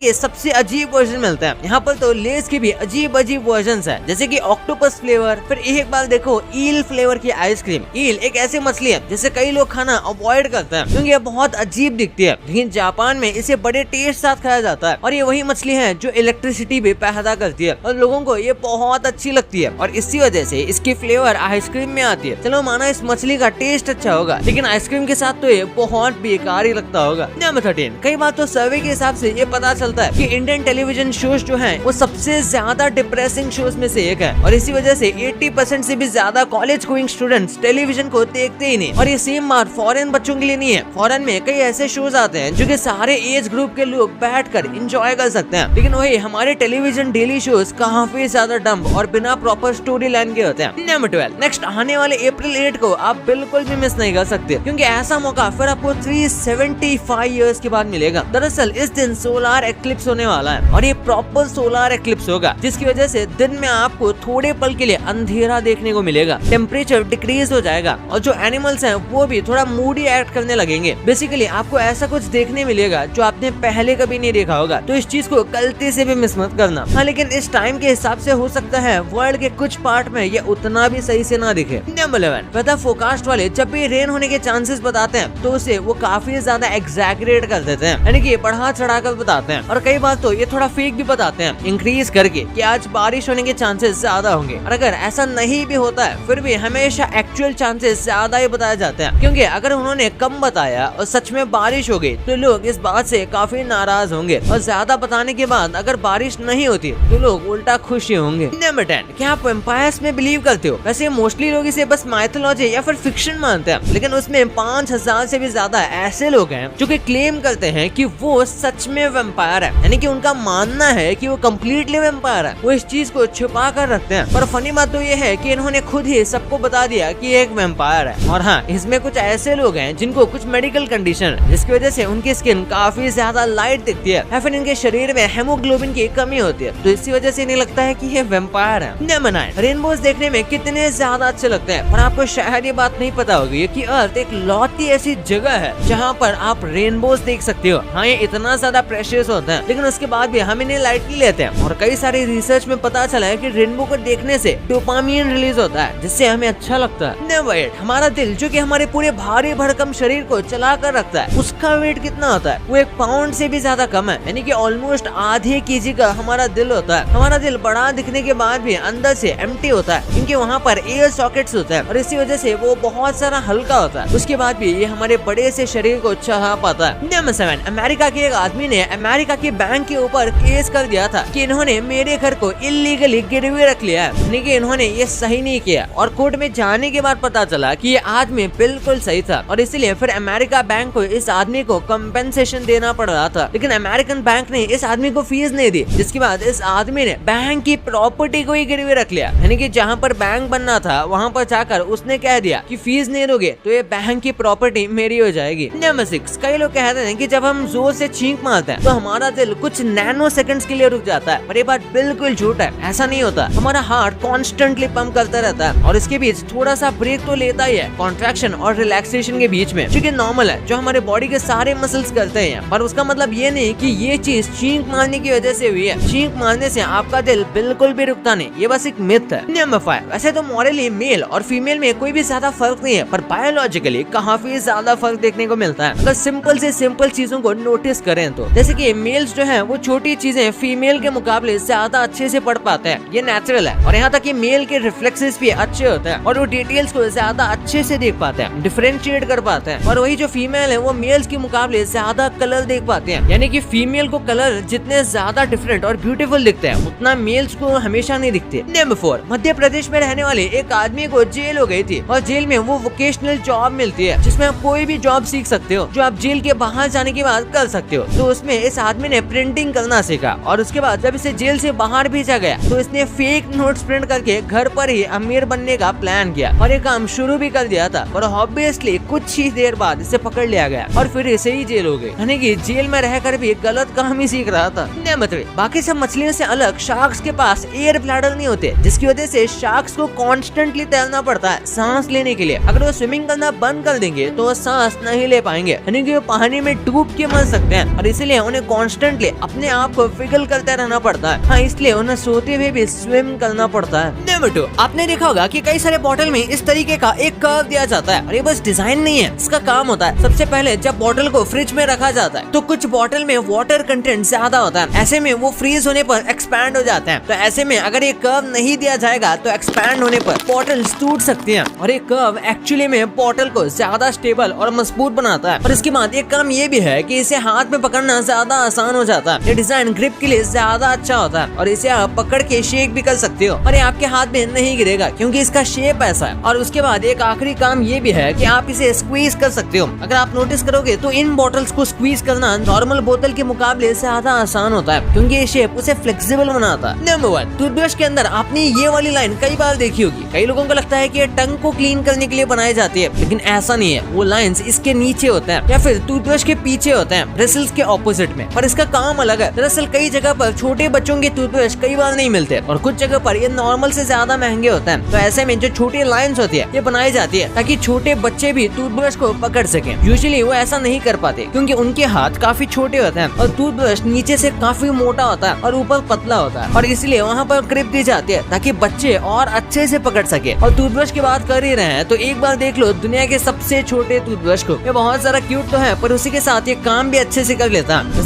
के सबसे अजीब वर्जन मिलता है। यहाँ पर तो लेस के भी अजीब अजीब वर्जन है, जैसे कि ऑक्टोपस फ्लेवर। फिर एक बार देखो ईल फ्लेवर की आइसक्रीम। ईल एक ऐसी मछली है जिसे कई लोग खाना अवॉइड करते हैं क्योंकि ये बहुत अजीब दिखती है, लेकिन जापान में इसे बड़े टेस्ट साथ खाया जाता है। और ये वही मछली है जो इलेक्ट्रिसिटी भी पैदा करती है और लोगों को ये बहुत अच्छी लगती है और इसी वजह से इसकी फ्लेवर आइसक्रीम में आती है। चलो माना इस मछली का टेस्ट अच्छा होगा, लेकिन आइसक्रीम के साथ तो ये बहुत बेकार ही लगता होगा। नंबर 13, कई बार तो सर्वे के हिसाब से ये पता चलता है कि इंडियन टेलीविजन शोज जो हैं वो सबसे ज्यादा डिप्रेसिंग शोज में से एक है और इसी वजह से 80% से भी ज्यादा कॉलेज गोइंग स्टूडेंट्स टेलीविजन को देखते ही नहीं। और ये सेम बात फॉरेन बच्चों के लिए नहीं है। फॉरेन में कई ऐसे शोज आते हैं जो कि सारे एज ग्रुप के लोग बैठकर एंजॉय कर सकते हैं, लेकिन वही हमारे टेलीविजन डेली शोज काफी ज्यादा डम्ब और बिना प्रॉपर स्टोरी लाइन के होते हैं। नंबर 12, नेक्स्ट आने वाले अप्रैल 8 को आप बिल्कुल भी मिस नहीं कर सकते क्योंकि ऐसा मौका फिर आपको 375 इयर्स के बाद मिलेगा। दरअसल इस दिन सोलर एक्लिप्स होने वाला है और ये प्रॉपर सोलर एक्लिप्स होगा, जिसकी वजह से दिन में आपको थोड़े पल के लिए अंधेरा देखने को मिलेगा। टेम्परेचर डिक्रीज हो जाएगा और जो एनिमल्स हैं वो भी थोड़ा मूडी एक्ट करने लगेंगे। बेसिकली आपको ऐसा कुछ देखने मिलेगा जो आपने पहले कभी नहीं देखा होगा, तो इस चीज को गलती से भी मिस मत करना। हाँ, लेकिन इस टाइम के हिसाब से हो सकता है वर्ल्ड के कुछ पार्ट में ये उतना भी सही से ना दिखे। नंबर 11, वेदर फोरकास्ट वाले जब भी रेन होने के चांसेस बताते हैं तो उसे वो काफी ज्यादा एग्जैगरेट कर देते हैं, यानी कि बढ़ा चढ़ाकर बताते हैं और कई बार तो ये थोड़ा फेक भी बताते हैं इंक्रीज करके कि आज बारिश होने के चांसेस ज्यादा होंगे। और अगर ऐसा नहीं भी होता है फिर भी हमेशा एक्चुअल चांसेस ज्यादा ही बताए जाते हैं, क्योंकि अगर उन्होंने कम बताया और सच में बारिश हो गई तो लोग इस बात से काफी नाराज होंगे और ज्यादा बताने के बाद अगर बारिश नहीं होती तो लोग उल्टा खुश ही होंगे। नंबर 10, क्या आप वेम्पायर्स में बिलीव करते हो? वैसे मोस्टली लोग इसे बस माइथोलॉजी या फिर फिक्शन मानते हैं, लेकिन उसमें 5000 से भी ज्यादा ऐसे लोग हैं जो कि क्लेम करते हैं कि वो सच में वेम्पायर है, यानी कि उनका मानना है कि वो कम्प्लीटली वेम्पायर है। वो इस चीज को छुपा कर रखते हैं, पर फनी बात तो ये है कि इन्होंने खुद ही सबको बता दिया कि एक वेम्पायर है। और हाँ, इसमें कुछ ऐसे लोग हैं जिनको कुछ मेडिकल कंडीशन है जिसकी वजह से उनकी स्किन काफी ज्यादा लाइट दिखती है या फिर इनके शरीर में हेमोग्लोबिन की कमी होती है, तो इसी वजह से नहीं लगता है कि ये वेम्पायर है। नंबर 9, रेनबोज देखने में कितने ज्यादा अच्छे लगते हैं, पर आपको शायद ये बात नहीं पता होगी कि अर्थ एक लौती ऐसी जगह है जहाँ पर आप रेनबोज देख सकते हो। हाँ, ये इतना ज्यादा प्रेशियस होता है, लेकिन उसके बाद भी हम इन्हें लाइटली लेते हैं और कई सारी रिसर्च में पता चला है कि रेनबो को देखने से डोपामिन रिलीज होता है जिससे हमें अच्छा लगता है। नंबर 8, हमारा दिल जो कि हमारे पूरे भारी भरकम शरीर को चला कर रखता है, उसका वेट कितना होता है? वो 1 पाउंड से भी ज्यादा कम है, यानी कि ऑलमोस्ट आधे केजी का हमारा दिल होता है। हमारा दिल बड़ा दिखने के बाद भी अंदर से एम्प्टी होता है क्योंकि वहाँ पर एयर सॉकेट्स होते हैं और इसी वजह से वो बहुत सारा हल्का होता है। उसके बाद भी ये हमारे बड़े से शरीर को चढ़ा पाता है। नंबर 7, अमेरिका के एक आदमी ने अमेरिका के बैंक के ऊपर केस कर दिया था कि इन्होंने मेरे घर को इलीगली गिरवी रख लिया है, यानी कि इन्होंने ये सही नहीं किया। और कोर्ट में जाने के बाद पता चला कि ये आदमी बिल्कुल सही था और इसलिए फिर अमेरिका बैंक को इस आदमी को कंपेंसेशन देना पड़ रहा था, लेकिन अमेरिकन बैंक ने इस आदमी को फीस नहीं दी, जिसके बाद इस आदमी ने बैंक की प्रॉपर्टी को ही गिरवी रख लिया, यानी कि जहाँ पर बैंक बनना था वहाँ पर जाकर उसने कह दिया कि फीस नहीं दोगे तो ये बैंक की प्रॉपर्टी मेरी हो जाएगी। नंबर 6, कई लोग कहते हैं कि जब हम जोर से छींक मारते हैं तो हमारा दिल कुछ नैनो सेकंड्स के लिए रुक जाता है, पर ये बात बिल्कुल झूठ है। ऐसा नहीं होता, हमारा हार्ट कॉन्स्टेंटली पंप करता रहता है और इसके बीच थोड़ा सा ब्रेक तो लेता ही है कॉन्ट्रैक्शन और रिलैक्सेशन के बीच में, जो कि नॉर्मल है, जो हमारे बॉडी के सारे मसल्स करते हैं। पर उसका मतलब ये नहीं कि ये चीज छींक मारने की वजह से हुई है। छींक मारने से आपका दिल बिल्कुल भी रुकता नहीं, ये बस एक मिथ है। नंबर 5, वैसे तो मॉरली मेल और फीमेल में कोई भी ज्यादा फर्क नहीं है, पर बायोलॉजिकली काफी ज्यादा फर्क देखने को मिलता है अगर सिंपल से सिंपल चीजों को नोटिस करें तो। जैसे कि मेल्स जो है वो छोटी चीजें फीमेल के मुकाबले ज्यादा अच्छे से पढ़ पाते हैं, ये नेचुरल है। और यहाँ तक कि मेल के रिफ्लेक्सेस भी अच्छे होते हैं और वो डिटेल्स को ज्यादा अच्छे से देख पाते हैं, डिफरेंशिएट कर पाते हैं। और वही जो फीमेल है वो मेल्स के मुकाबले ज्यादा कलर देख पाते हैं, यानी कि फीमेल को कलर जितने ज्यादा डिफरेंट और ब्यूटीफुल दिखते हैं उतना मेल्स को हमेशा नहीं दिखते। नंबर 4, मध्य प्रदेश में रहने वाले एक आदमी को जेल हो गई थी और जेल में वो वोकेशनल जॉब मिलती है जिसमें आप कोई भी जॉब सीख सकते हो जो आप जेल के बाहर जाने के बाद कर सकते हो। तो उसमें इस आदमी ने प्रिंटिंग करना सीखा और उसके बाद जब इसे जेल से बाहर भेजा गया तो इसने फेक नोट्स प्रिंट करके घर पर ही अमीर बनने का प्लान किया और ये काम शुरू भी कर दिया था, पर ऑब्वियसली कुछ ही देर बाद इसे पकड़ लिया गया और फिर इसे ही जेल हो गई, यानी कि जेल में रहकर भी गलत काम ही सीख रहा था। नंबर 3, बाकी सब मछलियों से अलग शार्क्स के पास एयर ब्लैडर नहीं होते, जिसकी वजह से शार्क्स को कॉन्स्टेंटली तैरना पड़ता है सांस लेने के लिए। अगर वो स्विमिंग करना बंद कर देंगे तो वो सांस नहीं ले पाएंगे, यानी कि वो पानी में डूब के मर सकते हैं और इसीलिए उन्हें कॉन्स्टेंटली अपने आप को फिगल करते रहना पड़ता है। हाँ, इसलिए उन्हें सोते हुए भी स्विम करना पड़ता है। नंबर 2, आपने देखा होगा कि कई सारे बॉटल में इस तरीके का एक कर्व दिया जाता है और ये बस डिजाइन नहीं है, इसका काम होता है। सबसे पहले जब बॉटल को फ्रिज में रखा जाता है तो कुछ बॉटल में वाटर कंटेंट ज्यादा होता है, ऐसे में वो फ्रीज होने पर एक्सपैंड हो जाते हैं। तो ऐसे में अगर ये कर्व नहीं दिया जाएगा तो एक्सपैंड होने पर बॉटल्स टूट सकती हैं और ये कर्व एक्चुअली में बॉटल को ज्यादा स्टेबल और मजबूत बनाता है। और इसके बाद एक काम ये भी है कि इसे हाथ में पकड़ना ज्यादा आसान हो जाता है। ये डिजाइन ग्रिप के लिए ज्यादा अच्छा होता है और इसे आप पकड़ के शेक भी कर सकते हो और ये आपके हाथ में नहीं गिरेगा क्योंकि इसका शेप ऐसा है। और उसके बाद एक आखिरी काम ये भी है कि आप इसे स्क्वीज कर सकते हो। अगर आप नोटिस करोगे तो इन बॉटल्स को स्क्वीज करना नॉर्मल बोतल के मुकाबले ज्यादा आसान होता है क्योंकि ये शेप उसे फ्लेक्सिबल बनाता है। नंबर 1, टूथब्रश के अंदर आपने ये वाली लाइन कई बार देखी होगी। कई लोगों को लगता है कि ये टंग को क्लीन करने के लिए बनाई जाती है, लेकिन ऐसा नहीं है। वो लाइंस इसके नीचे होते हैं या फिर टूथब्रश के पीछे होते हैं, ब्रिसल्स के ऑपोजिट में, पर इसका काम अलग है। दरअसल कई जगह पर छोटे बच्चों के टूथब्रश कई बार नहीं मिलते और कुछ जगह पर ये नॉर्मल से ज्यादा महंगे होते हैं। तो ऐसे में जो छोटी लाइंस होती है ये बनाई जाती है ताकि छोटे बच्चे भी टूथब्रश को पकड़ सकें। यूजुअली वो ऐसा नहीं कर पाते क्योंकि उनके हाथ काफी छोटे होते हैं और टूथब्रश नीचे से काफी मोटा होता है और ऊपर पतला होता है और इसलिए वहाँ पर क्रिप दी जाती है ताकि बच्चे और अच्छे से पकड़ सके। और टूथब्रश की बात कर ही रहे हैं तो एक बार देख लो दुनिया के सबसे छोटे टूथब्रश को। ये बहुत सारा क्यूट तो है पर उसी के साथ ये काम भी अच्छे से कर लेता है।